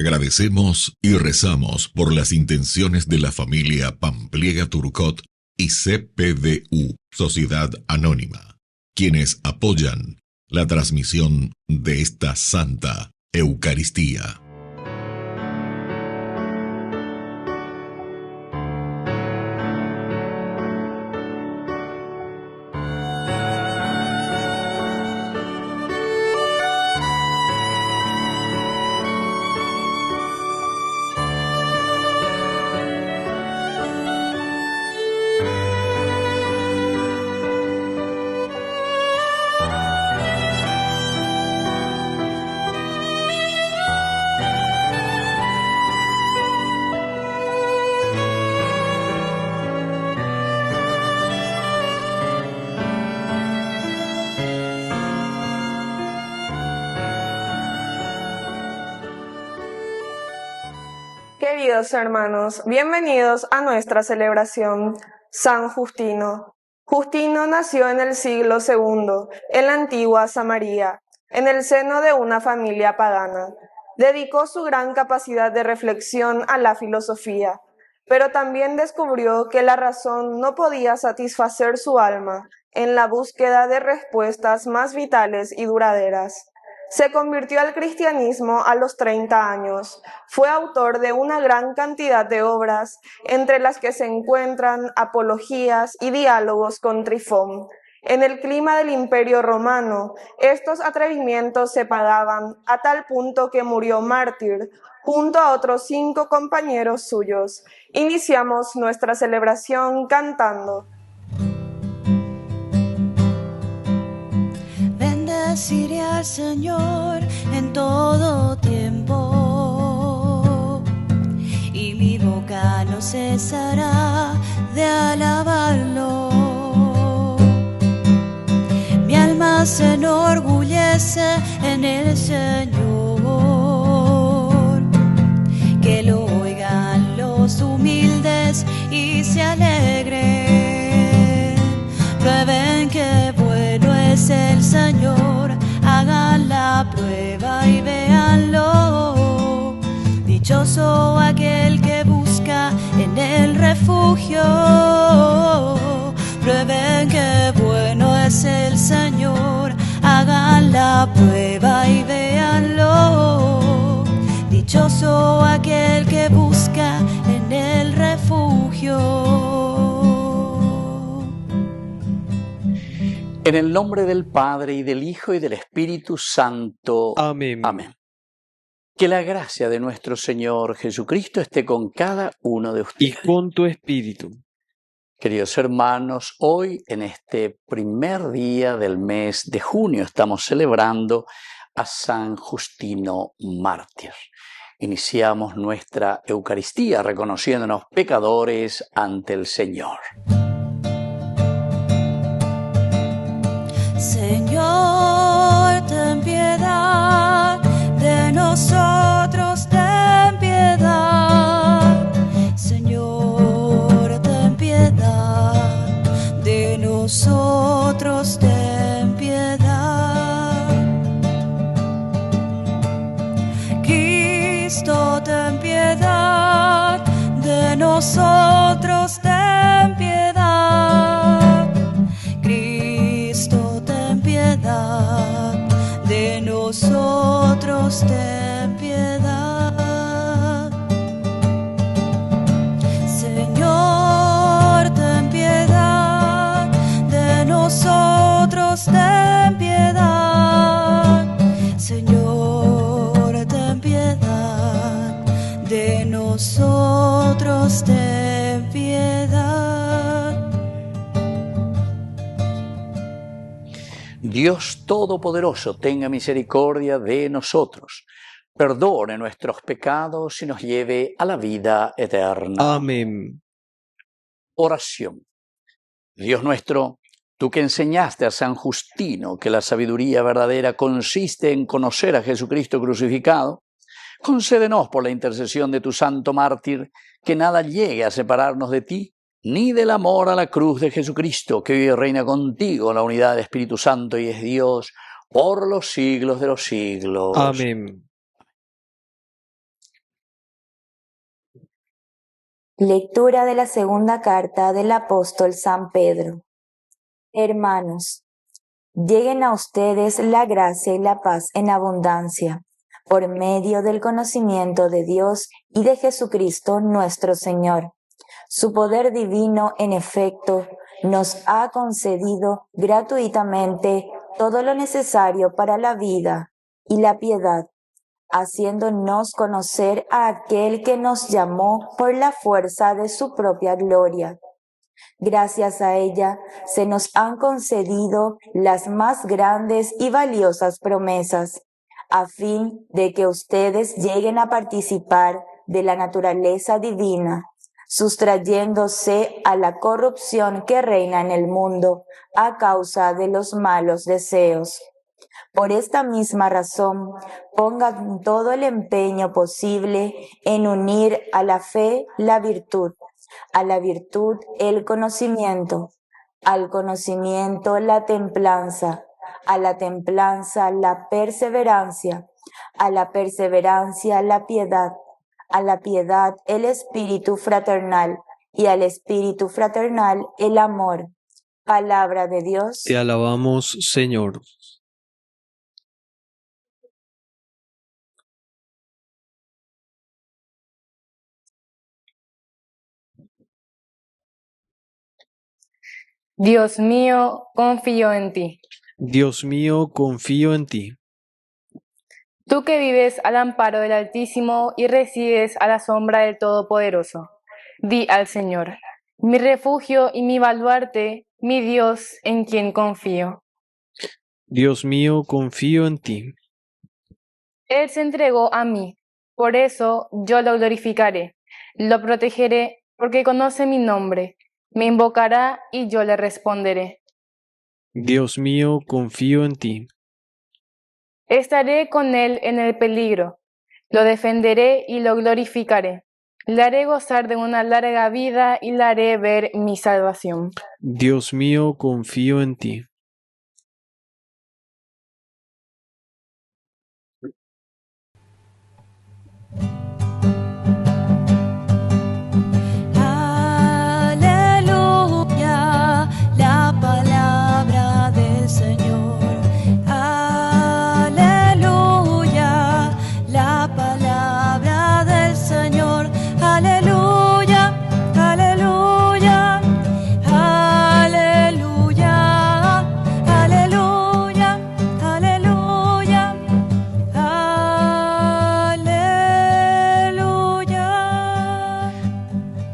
Agradecemos y rezamos por las intenciones de la familia Pampliega Turcot y CPDU, Sociedad Anónima, quienes apoyan la transmisión de esta Santa Eucaristía. Queridos hermanos, bienvenidos a nuestra celebración. San Justino. Justino nació en el siglo II, en la antigua Samaria, en el seno de una familia pagana. Dedicó su gran capacidad de reflexión a la filosofía, pero también descubrió que la razón no podía satisfacer su alma en la búsqueda de respuestas más vitales y duraderas. Se convirtió al cristianismo a los 30 años. Fue autor de una gran cantidad de obras, entre las que se encuentran apologías y diálogos con Trifón. En el clima del Imperio Romano, estos atrevimientos se pagaban a tal punto que murió mártir, junto a otros 5 compañeros suyos. Iniciamos nuestra celebración cantando. Bendeciré al Señor en todo tiempo, y mi boca no cesará de alabarlo. Mi alma se enorgullece en el Señor, que lo oigan los humildes y se alegren. Prueben que bueno es el Señor, hagan la prueba y véanlo. Dichoso aquel que busca en el refugio. Prueben que bueno es el Señor, hagan la prueba y véanlo. Dichoso aquel que busca en el refugio. En el nombre del Padre, y del Hijo, y del Espíritu Santo. Amén. Amén. Que la gracia de nuestro Señor Jesucristo esté con cada uno de ustedes. Y con tu espíritu. Queridos hermanos, hoy en este primer día del mes de junio estamos celebrando a San Justino Mártir. Iniciamos nuestra Eucaristía reconociéndonos pecadores ante el Señor. Señor, ten piedad de nosotros, ten piedad. Señor, ten piedad de nosotros, ten piedad. Cristo, ten piedad de nosotros, ten piedad. Cristo, ten piedad de nosotros, ten piedad. Señor, ten piedad de nosotros, ten piedad. Señor, ten piedad de nosotros, ten piedad. Dios Todopoderoso tenga misericordia de nosotros, perdone nuestros pecados y nos lleve a la vida eterna. Amén. Oración. Dios nuestro, tú que enseñaste a San Justino que la sabiduría verdadera consiste en conocer a Jesucristo crucificado, concédenos por la intercesión de tu santo mártir que nada llegue a separarnos de ti, ni del amor a la cruz de Jesucristo, que vive y reina contigo en la unidad del Espíritu Santo y es Dios por los siglos de los siglos. Amén. Lectura de la segunda carta del apóstol San Pedro. Hermanos, lleguen a ustedes la gracia y la paz en abundancia, por medio del conocimiento de Dios y de Jesucristo nuestro Señor. Su poder divino, en efecto, nos ha concedido gratuitamente todo lo necesario para la vida y la piedad, haciéndonos conocer a aquel que nos llamó por la fuerza de su propia gloria. Gracias a ella se nos han concedido las más grandes y valiosas promesas, a fin de que ustedes lleguen a participar de la naturaleza divina, sustrayéndose a la corrupción que reina en el mundo a causa de los malos deseos. Por esta misma razón, pongan todo el empeño posible en unir a la fe la virtud, a la virtud el conocimiento, al conocimiento la templanza, a la templanza la perseverancia, a la perseverancia la piedad, a la piedad el espíritu fraternal y al espíritu fraternal el amor. Palabra de Dios. Te alabamos, Señor. Dios mío, confío en ti. Dios mío, confío en ti. Tú que vives al amparo del Altísimo y resides a la sombra del Todopoderoso, di al Señor, mi refugio y mi baluarte, mi Dios en quien confío. Dios mío, confío en ti. Él se entregó a mí, por eso yo lo glorificaré, lo protegeré porque conoce mi nombre, me invocará y yo le responderé. Dios mío, confío en ti. Estaré con él en el peligro, lo defenderé y lo glorificaré. Le haré gozar de una larga vida y le haré ver mi salvación. Dios mío, confío en ti. Aleluya, la palabra del Señor. Aleluya, la palabra del Señor. Aleluya, aleluya, aleluya, aleluya, aleluya, aleluya.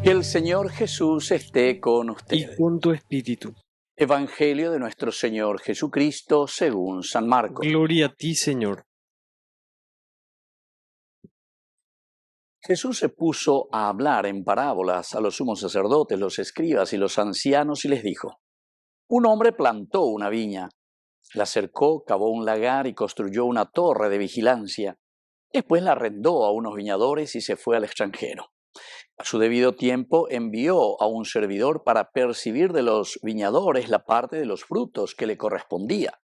Que el Señor Jesús esté con Y ustedes. con tu espíritu. Evangelio de nuestro Señor Jesucristo según San Marcos. Gloria a ti, Señor. Jesús se puso a hablar en parábolas a los sumos sacerdotes, los escribas y los ancianos y les dijo: Un hombre plantó una viña, la cercó, cavó un lagar y construyó una torre de vigilancia. Después la arrendó a unos viñadores y se fue al extranjero. A su debido tiempo envió a un servidor para percibir de los viñadores la parte de los frutos que le correspondía.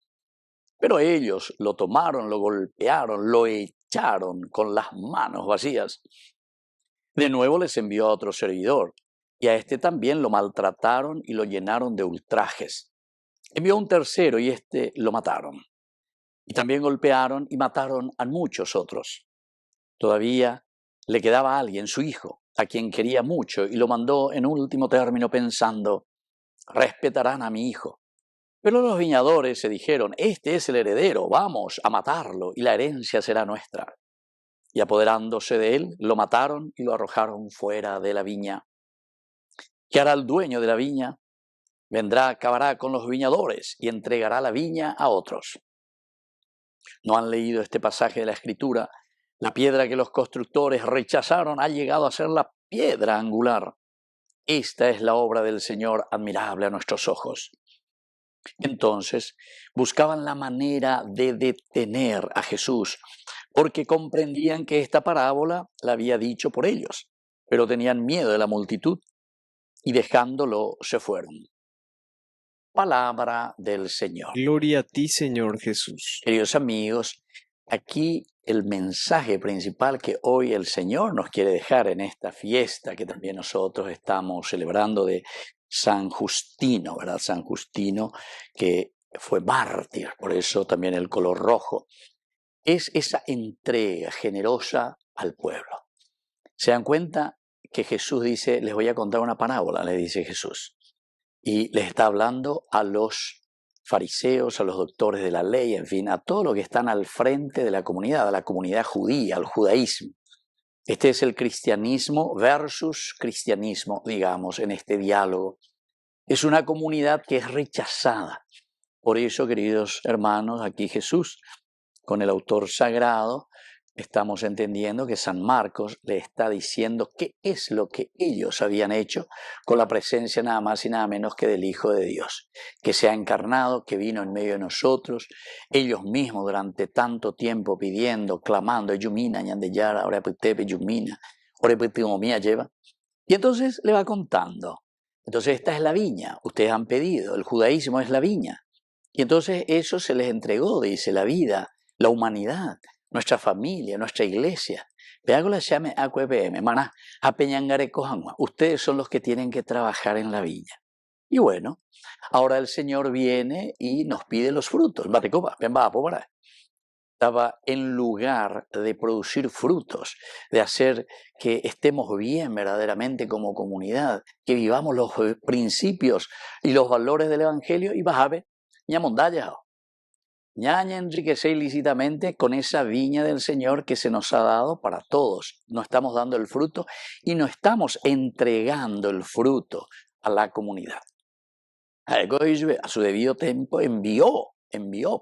Pero ellos lo tomaron, lo golpearon, lo echaron con las manos vacías. De nuevo les envió a otro servidor, y a este también lo maltrataron y lo llenaron de ultrajes. Envió a un tercero y este lo mataron. Y también golpearon y mataron a muchos otros. Todavía le quedaba alguien, su hijo, a quien quería mucho, y lo mandó en último término pensando: respetarán a mi hijo. Pero los viñadores se dijeron: este es el heredero, vamos a matarlo y la herencia será nuestra. Y apoderándose de él, lo mataron y lo arrojaron fuera de la viña. ¿Qué hará el dueño de la viña? Vendrá, acabará con los viñadores y entregará la viña a otros. ¿No han leído este pasaje de la Escritura? La piedra que los constructores rechazaron ha llegado a ser la piedra angular. Esta es la obra del Señor, admirable a nuestros ojos. Entonces buscaban la manera de detener a Jesús, porque comprendían que esta parábola la había dicho por ellos, pero tenían miedo de la multitud y dejándolo se fueron. Palabra del Señor. Gloria a ti, Señor Jesús. Queridos amigos, aquí el mensaje principal que hoy el Señor nos quiere dejar en esta fiesta que también nosotros estamos celebrando de San Justino, ¿verdad? San Justino que fue mártir, por eso también el color rojo. Es esa entrega generosa al pueblo. ¿Se dan cuenta que Jesús dice, les voy a contar una parábola, le dice Jesús? Y les está hablando a los fariseos, a los doctores de la ley, en fin, a todos los que están al frente de la comunidad, a la comunidad judía, al judaísmo. Este es el cristianismo versus cristianismo, digamos, en este diálogo. Es una comunidad que es rechazada. Por eso, queridos hermanos, aquí Jesús, con el autor sagrado, estamos entendiendo que San Marcos le está diciendo qué es lo que ellos habían hecho con la presencia nada más y nada menos que del Hijo de Dios, que se ha encarnado, que vino en medio de nosotros, ellos mismos durante tanto tiempo pidiendo, clamando, Yumina, Ñandeyara, Orepetepe, Yumina, Orepeteomía lleva. Y entonces le va contando. Entonces esta es la viña, ustedes han pedido, el judaísmo es la viña. Y entonces eso se les entregó, dice, la vida, la humanidad, nuestra familia, nuestra iglesia. Ustedes son los que tienen que trabajar en la viña. Y bueno, ahora el Señor viene y nos pide los frutos. Estaba en lugar de producir frutos, de hacer que estemos bien verdaderamente como comunidad, que vivamos los principios y los valores del Evangelio y bajabe, ñamondaya. Ñaña enriquecer ilícitamente con esa viña del Señor que se nos ha dado para todos. No estamos dando el fruto y no estamos entregando el fruto a la comunidad. A su debido tiempo envió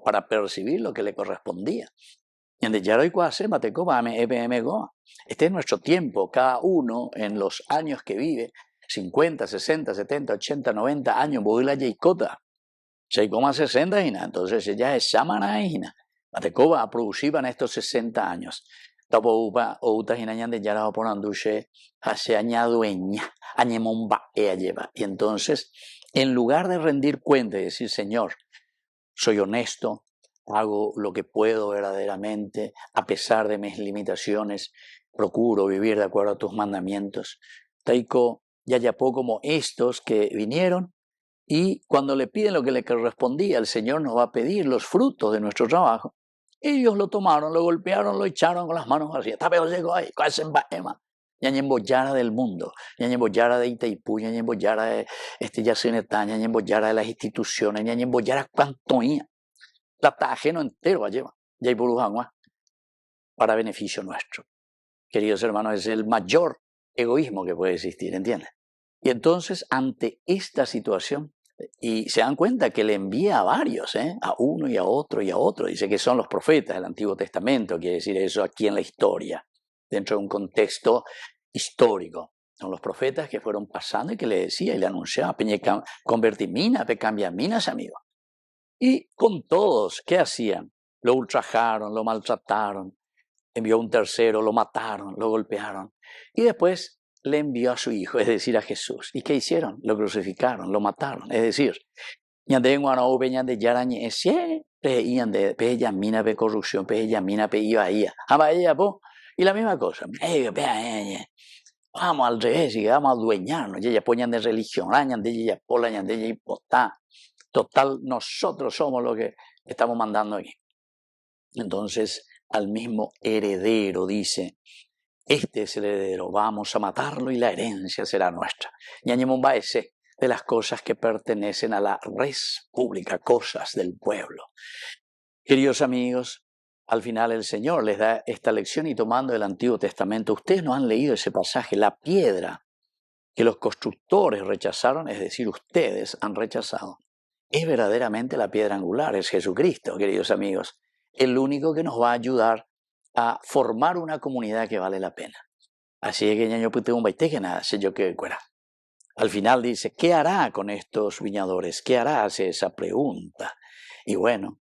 para percibir lo que le correspondía. Este es nuestro tiempo, cada uno en los años que vive, 50, 60, 70, 80, 90 años, Bodila Yaikota. 6,60 hina, entonces ella es samana hina. Matecoba a producir en estos 60 años. Tapo outa hina ñande yara ponanduche hace añadueña, añemomba ella lleva. Y entonces, en lugar de rendir cuenta y decir, Señor, soy honesto, hago lo que puedo verdaderamente, a pesar de mis limitaciones, procuro vivir de acuerdo a tus mandamientos. Taiko yayapó como estos que vinieron. Y cuando le piden lo que le correspondía, el Señor nos va a pedir los frutos de nuestro trabajo. Ellos lo tomaron, lo golpearon, lo echaron con las manos vacías. Tapeo llegó ahí, ñañemboyara del mundo, ñañemboyara de Itaipú, ñañemboyara de Yacinetá, ñañemboyara de las instituciones, ñañemboyara cuantoía. La está ajeno entero a llevar, para beneficio nuestro. Queridos hermanos, es el mayor egoísmo que puede existir, ¿entienden? Y entonces, ante esta situación, y se dan cuenta que le envía a varios, a uno y a otro, dice que son los profetas del Antiguo Testamento, quiere decir eso aquí en la historia, dentro de un contexto histórico. Son los profetas que fueron pasando y que le decía y le anunciaba, convertimina, cambia minas, amigo. Y con todos, ¿qué hacían? Lo ultrajaron, lo maltrataron, envió un tercero, lo mataron, lo golpearon. Y después le envió a su hijo, es decir, a Jesús. ¿Y qué hicieron? Lo crucificaron, lo mataron. Es decir, corrupción, y la misma cosa. Vamos al revés y vamos a adueñarnos. Y ella ponían de religión, total, nosotros somos los que estamos mandando aquí. Entonces, al mismo heredero dice, este es el heredero, vamos a matarlo y la herencia será nuestra. Ñañemomba ese de las cosas que pertenecen a la res pública, cosas del pueblo. Queridos amigos, al final el Señor les da esta lección y tomando el Antiguo Testamento, ustedes no han leído ese pasaje, la piedra que los constructores rechazaron, es decir, ustedes han rechazado, es verdaderamente la piedra angular, es Jesucristo, queridos amigos, el único que nos va a ayudar a formar una comunidad que vale la pena. Así es que ñaño pute un baite que nada, sé yo que fuera. Al final dice, ¿qué hará con estos viñadores? ¿Qué hará? Hace esa pregunta. Y bueno,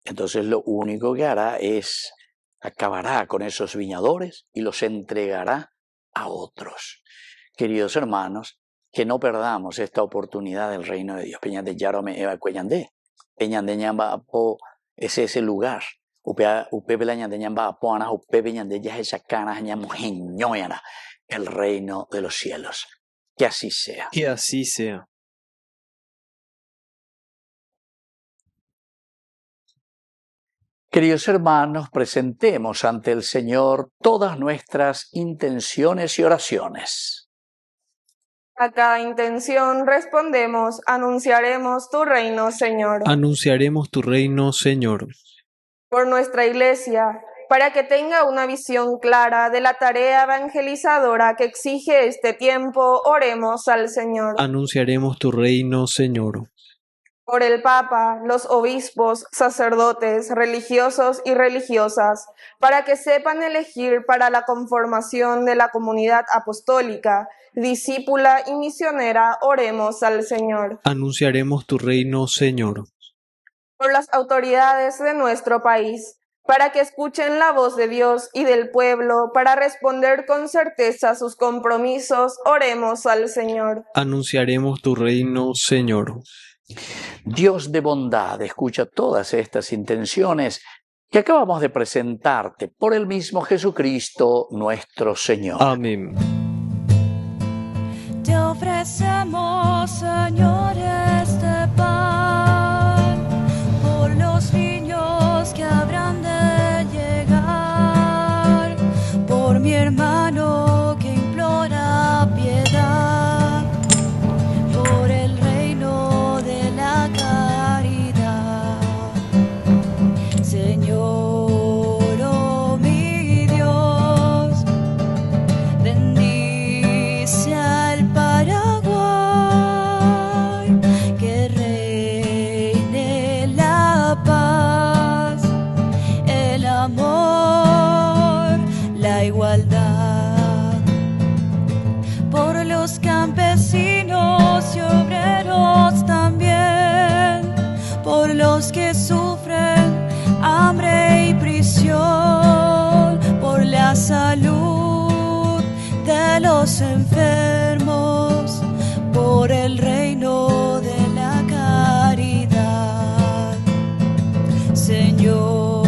entonces lo único que hará es acabará con esos viñadores y los entregará a otros. Queridos hermanos, que no perdamos esta oportunidad del reino de Dios. Peñande Yarome Eva Cuellande. Peñande Ñamba es ese lugar. Upepe la ñande ñamba poanas, upepe ñande ya esa canas ñamo geñoyana el reino de los cielos. Que así sea. Que así sea. Queridos hermanos, presentemos ante el Señor todas nuestras intenciones y oraciones. A cada intención respondemos, anunciaremos tu reino, Señor. Anunciaremos tu reino, Señor. Por nuestra Iglesia, para que tenga una visión clara de la tarea evangelizadora que exige este tiempo, oremos al Señor. Anunciaremos tu reino, Señor. Por el Papa, los obispos, sacerdotes, religiosos y religiosas, para que sepan elegir para la conformación de la comunidad apostólica, discípula y misionera, oremos al Señor. Anunciaremos tu reino, Señor. Por las autoridades de nuestro país, para que escuchen la voz de Dios y del pueblo, para responder con certeza a sus compromisos, oremos al Señor. Anunciaremos tu reino, Señor. Dios de bondad, escucha todas estas intenciones que acabamos de presentarte por el mismo Jesucristo nuestro Señor. Amén. Te ofrecemos, Señor, este pan por los niños que habrán de llegar, por mi hermano que implora piedad, por el reino de la caridad. Señor, oh mi Dios, bendice al Paraguay, que reine la paz, el amor, la igualdad. Por los campesinos y obreros también, por los que sufren hambre y prisión, por la salud de los enfermos, por el reino de la caridad. Señor,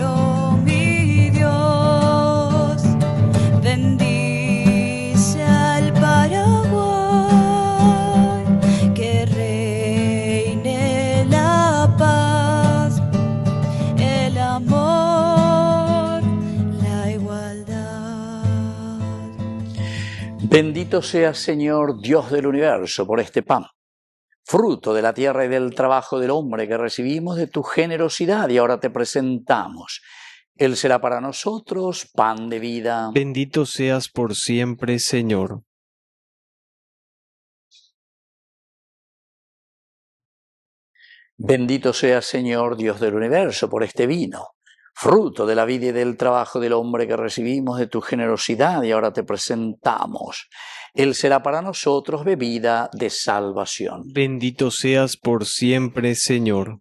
oh mi Dios, bendice al Paraguay, que reine la paz, el amor, la igualdad. Bendito seas, Señor, Dios del universo, por este pan, fruto de la tierra y del trabajo del hombre que recibimos de tu generosidad y ahora te presentamos. Él será para nosotros pan de vida. Bendito seas por siempre, Señor. Bendito seas, Señor, Dios del universo, por este vino, fruto de la vida y del trabajo del hombre que recibimos de tu generosidad y ahora te presentamos. Él será para nosotros bebida de salvación. Bendito seas por siempre, Señor.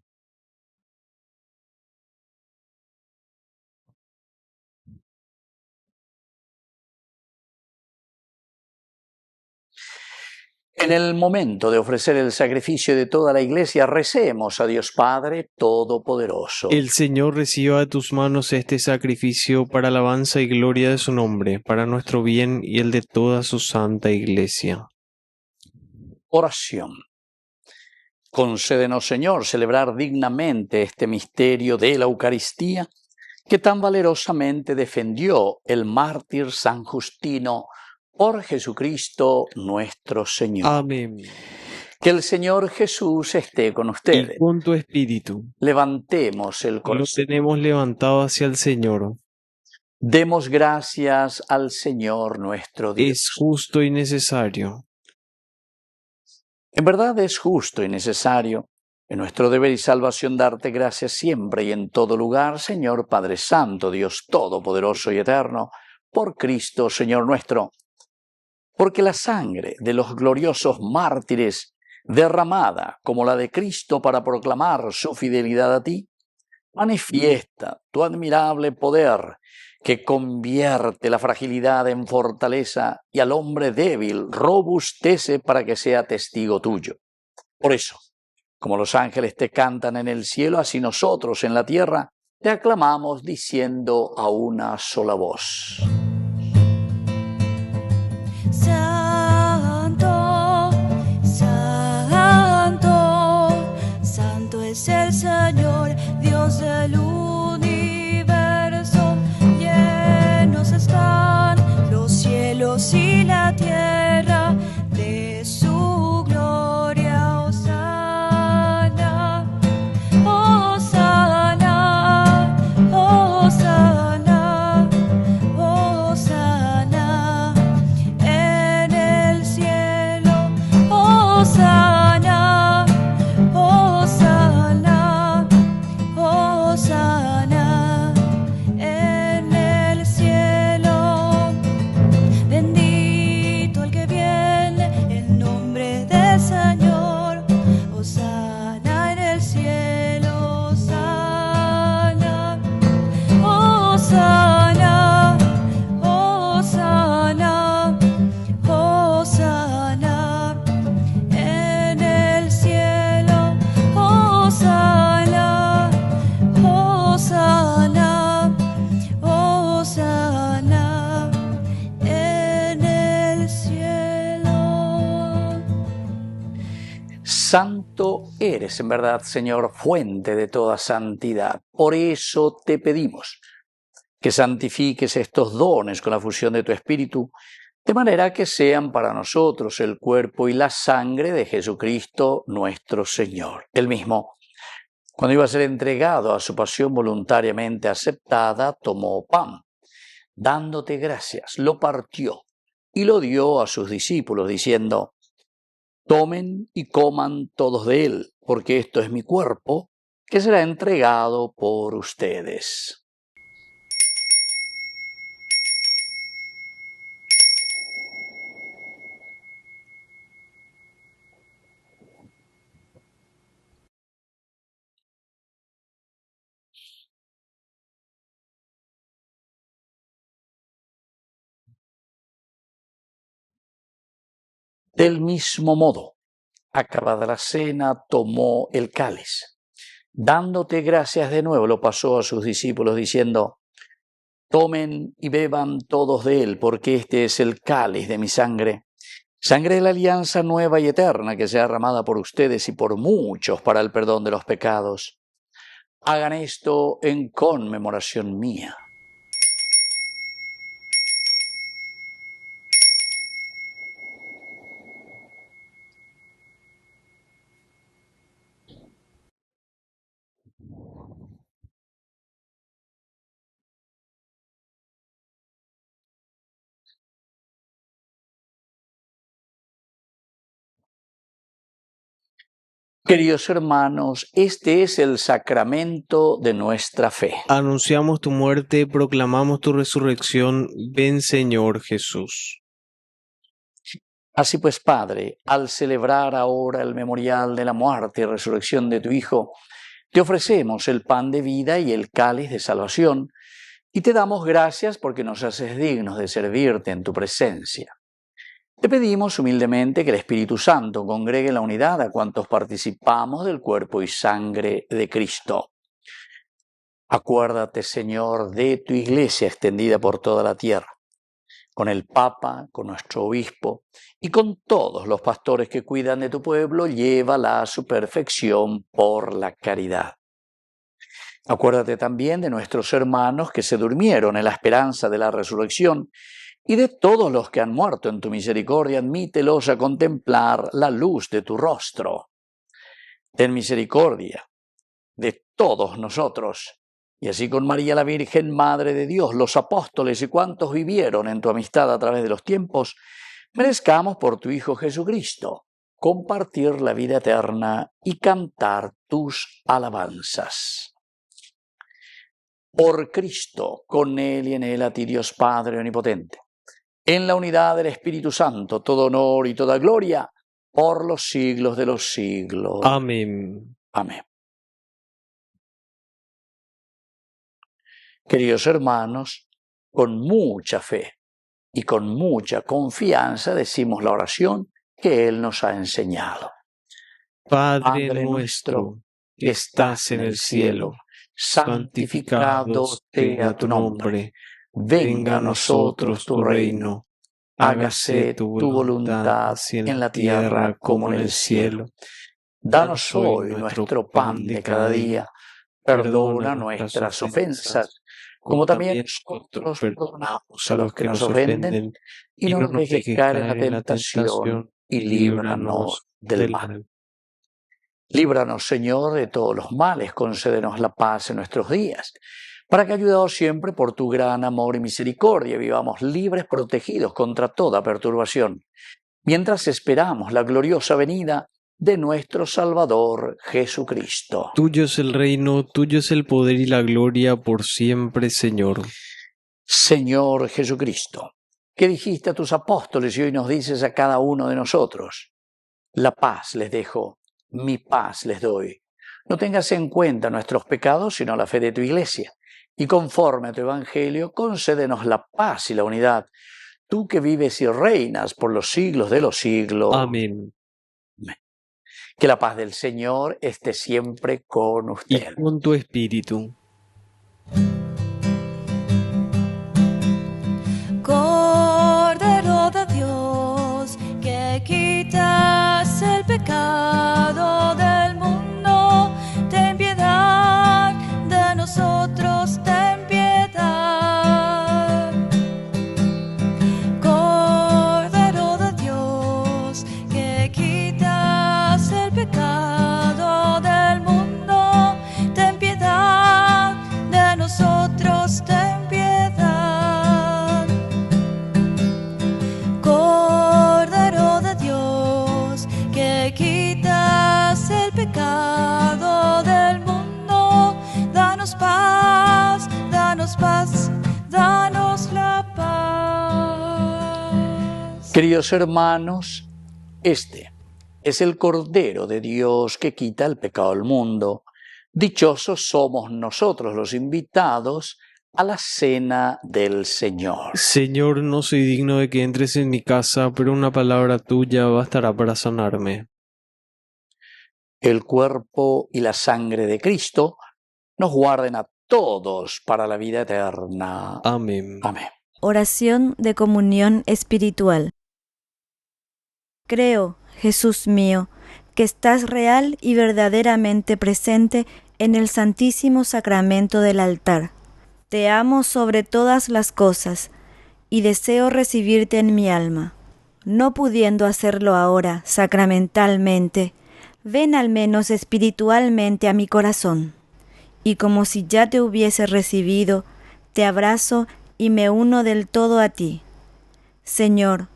En el momento de ofrecer el sacrificio de toda la Iglesia, recemos a Dios Padre Todopoderoso. El Señor reciba de tus manos este sacrificio para alabanza y gloria de su nombre, para nuestro bien y el de toda su santa Iglesia. Oración. Concédenos, Señor, celebrar dignamente este misterio de la Eucaristía que tan valerosamente defendió el mártir San Justino por Jesucristo nuestro Señor. Amén. Que el Señor Jesús esté con ustedes. Y con tu espíritu. Levantemos el Lo corazón. tenemos levantado hacia el Señor. Demos gracias al Señor nuestro Dios. Es justo y necesario. En verdad es justo y necesario, en nuestro deber y salvación, darte gracias siempre y en todo lugar, Señor Padre Santo, Dios Todopoderoso y Eterno, por Cristo, Señor nuestro. Porque la sangre de los gloriosos mártires, derramada como la de Cristo para proclamar su fidelidad a ti, manifiesta tu admirable poder que convierte la fragilidad en fortaleza y al hombre débil robustece para que sea testigo tuyo. Por eso, como los ángeles te cantan en el cielo, así nosotros en la tierra te aclamamos diciendo a una sola voz. Santo, santo, santo es el Señor, Dios del universo. Llenos están los cielos y la tierra de su gloria. Hosana, hosana, hosana, hosana en el cielo. Hosana, hosana, hosana en el cielo. Bendito el que viene en nombre del Señor. Hosana en el cielo. Hosana, hosana, hosana, hosana en el cielo. Hosana, hosana, hosana en el cielo. Santo eres, en verdad, Señor, fuente de toda santidad. Por eso te pedimos que santifiques estos dones con la fusión de tu Espíritu, de manera que sean para nosotros el cuerpo y la sangre de Jesucristo nuestro Señor. Él mismo, cuando iba a ser entregado a su pasión voluntariamente aceptada, tomó pan, dándote gracias, lo partió y lo dio a sus discípulos, diciendo: tomen y coman todos de él, porque esto es mi cuerpo, que será entregado por ustedes. Del mismo modo, acabada la cena, tomó el cáliz. Dándote gracias de nuevo, lo pasó a sus discípulos, diciendo: tomen y beban todos de él, porque este es el cáliz de mi sangre, sangre de la alianza nueva y eterna, que sea derramada por ustedes y por muchos para el perdón de los pecados. Hagan esto en conmemoración mía. Queridos hermanos, este es el sacramento de nuestra fe. Anunciamos tu muerte, proclamamos tu resurrección. Ven, Señor Jesús. Así pues, Padre, al celebrar ahora el memorial de la muerte y resurrección de tu Hijo, te ofrecemos el pan de vida y el cáliz de salvación, y te damos gracias porque nos haces dignos de servirte en tu presencia. Te pedimos humildemente que el Espíritu Santo congregue en la unidad a cuantos participamos del cuerpo y sangre de Cristo. Acuérdate, Señor, de tu Iglesia extendida por toda la tierra, con el Papa, con nuestro Obispo y con todos los pastores que cuidan de tu pueblo, llévala a su perfección por la caridad. Acuérdate también de nuestros hermanos que se durmieron en la esperanza de la resurrección, y de todos los que han muerto en tu misericordia, admítelos a contemplar la luz de tu rostro. Ten misericordia de todos nosotros, y así con María la Virgen, Madre de Dios, los apóstoles y cuantos vivieron en tu amistad a través de los tiempos, merezcamos por tu Hijo Jesucristo compartir la vida eterna y cantar tus alabanzas. Por Cristo, con Él y en Él, a ti Dios Padre Omnipotente, en la unidad del Espíritu Santo, todo honor y toda gloria, por los siglos de los siglos. Amén. Amén. Queridos hermanos, con mucha fe y con mucha confianza decimos la oración que Él nos ha enseñado. Padre nuestro, que estás en el cielo, santificado sea tu nombre. Venga a nosotros tu reino. Hágase tu voluntad en la tierra como en el cielo. Danos hoy nuestro pan de cada día. Perdona nuestras ofensas, como también nosotros perdonamos a los que nos ofenden. Y no nos dejes caer en la tentación, y líbranos del mal. Líbranos, Señor, de todos los males, concédenos la paz en nuestros días, para que, ayudados siempre por tu gran amor y misericordia, vivamos libres, protegidos contra toda perturbación, mientras esperamos la gloriosa venida de nuestro Salvador Jesucristo. Tuyo es el reino, tuyo es el poder y la gloria por siempre, Señor. Señor Jesucristo, que dijiste a tus apóstoles y hoy nos dices a cada uno de nosotros: la paz les dejo, mi paz les doy. No tengas en cuenta nuestros pecados, sino la fe de tu Iglesia. Y conforme a tu Evangelio, concédenos la paz y la unidad. Tú que vives y reinas por los siglos de los siglos. Amén. Que la paz del Señor esté siempre con usted. Y con tu espíritu. Cordero de Dios, que quitas el pecado del mundo, ten piedad de nosotros, ten piedad. Cordero de Dios, que quitas el pecado del mundo, ten piedad de nosotros, ten piedad. Cordero de Dios, que quitas el pecado del mundo, danos paz, danos paz, danos la paz. Queridos hermanos, este es el Cordero de Dios que quita el pecado del mundo. Dichosos somos nosotros los invitados a la cena del Señor. Señor, no soy digno de que entres en mi casa, pero una palabra tuya bastará para sanarme. El cuerpo y la sangre de Cristo nos guarden a todos para la vida eterna. Amén. Amén. Oración de comunión espiritual. Creo, Jesús mío, que estás real y verdaderamente presente en el Santísimo Sacramento del altar. Te amo sobre todas las cosas y deseo recibirte en mi alma. No pudiendo hacerlo ahora sacramentalmente, ven al menos espiritualmente a mi corazón. Y como si ya te hubiese recibido, te abrazo y me uno del todo a ti. Señor,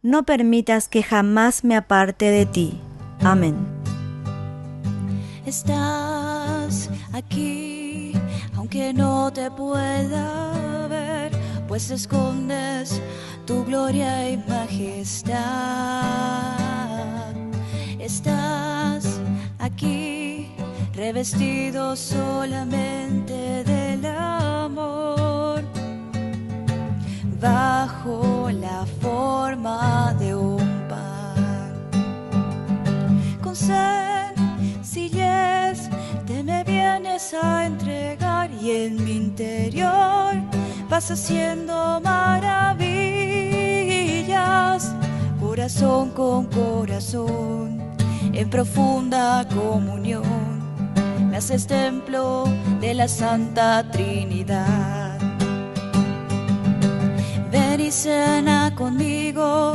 no permitas que jamás me aparte de ti. Amén. Estás aquí, aunque no te pueda ver, pues escondes tu gloria y majestad. Estás aquí, revestido solamente del amor, bajo la forma de un pan. Con sencillez te me vienes a entregar y en mi interior vas haciendo maravillas, corazón con corazón, en profunda comunión, me haces templo de la Santa Trinidad. Ven y cena conmigo,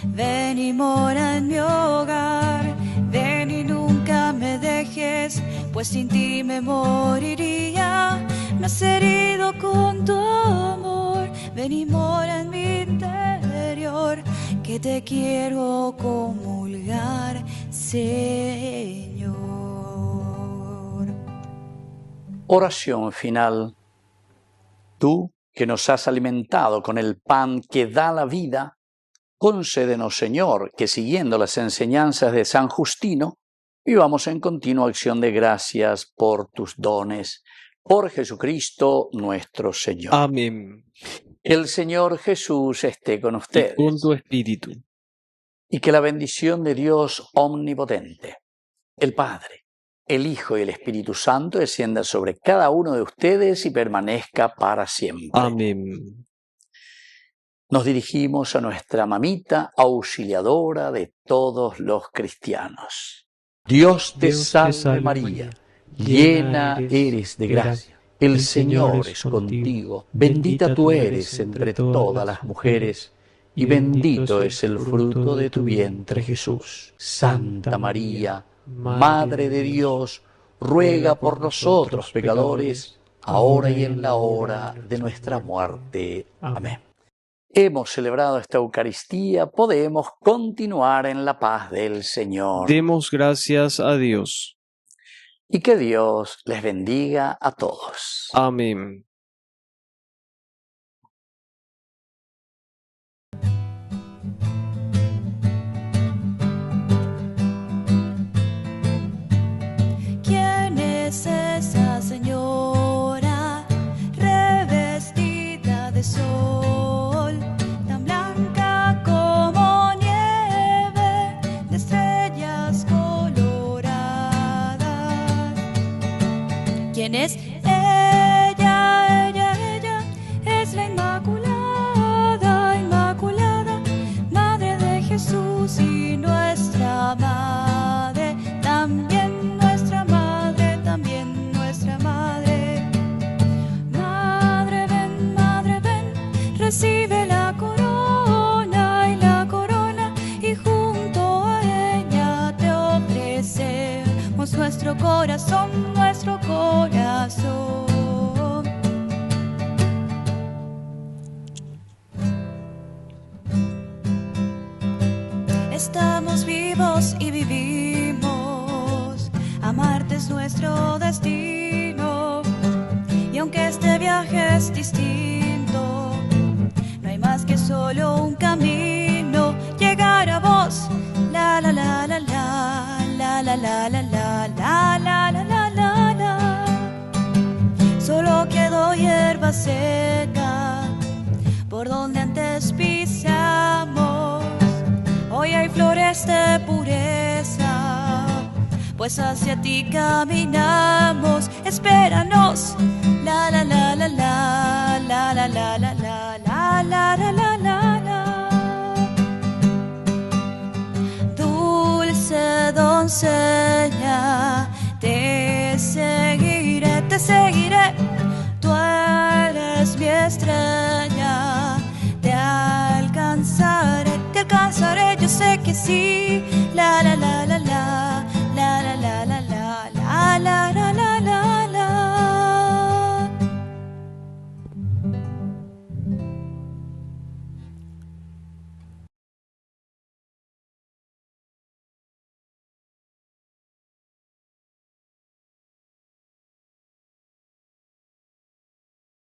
ven y mora en mi hogar, ven y nunca me dejes, pues sin ti me moriría. Me has herido con tu amor, ven y mora en mi interior, que te quiero comulgar, Señor. Oración final. Tú que nos has alimentado con el pan que da la vida, concédenos, Señor, que siguiendo las enseñanzas de San Justino, vivamos en continua acción de gracias por tus dones. Por Jesucristo nuestro Señor. Amén. El Señor Jesús esté con ustedes. Y con tu espíritu. Y que la bendición de Dios omnipotente, el Padre, el Hijo y el Espíritu Santo descienda sobre cada uno de ustedes y permanezca para siempre. Amén. Nos dirigimos a nuestra mamita auxiliadora de todos los cristianos. Dios te salve María, llena eres de gracia. El Señor es contigo, bendita tú eres entre todas las mujeres, y bendito es el fruto de tu vientre Jesús. Santa María, Madre de Dios, ruega por nosotros pecadores, ahora y en la hora de nuestra muerte. Amén. Hemos celebrado esta Eucaristía, podemos continuar en la paz del Señor. Demos gracias a Dios. Y que Dios les bendiga a todos. Amén. ¿Quién es esa señora revestida de sol, tan blanca como nieve, de estrellas coloradas? ¿Quién es ella? Ella es la Inmaculada, Inmaculada, Madre de Jesús y nuestra Madre, también nuestra Madre, también nuestra Madre. Madre ven, recibe la corona y junto a ella te ofrecemos nuestro corazón, nuestro corazón. Estamos vivos y vivimos, amarte es nuestro destino, y aunque este viaje es distinto, no hay más que solo un camino, llegar a vos, la la la la la, la la la la la, la la la la la la. Solo quedó hierba seca por donde antes pisamos. Hoy hay flores de pureza, pues hacia ti caminamos. Espéranos, la la la la la, la la la la la, la la la la la la. Dulce doncella, te seguiré, tú eres mi estrella, te alcanzaré, yo sé que sí, la la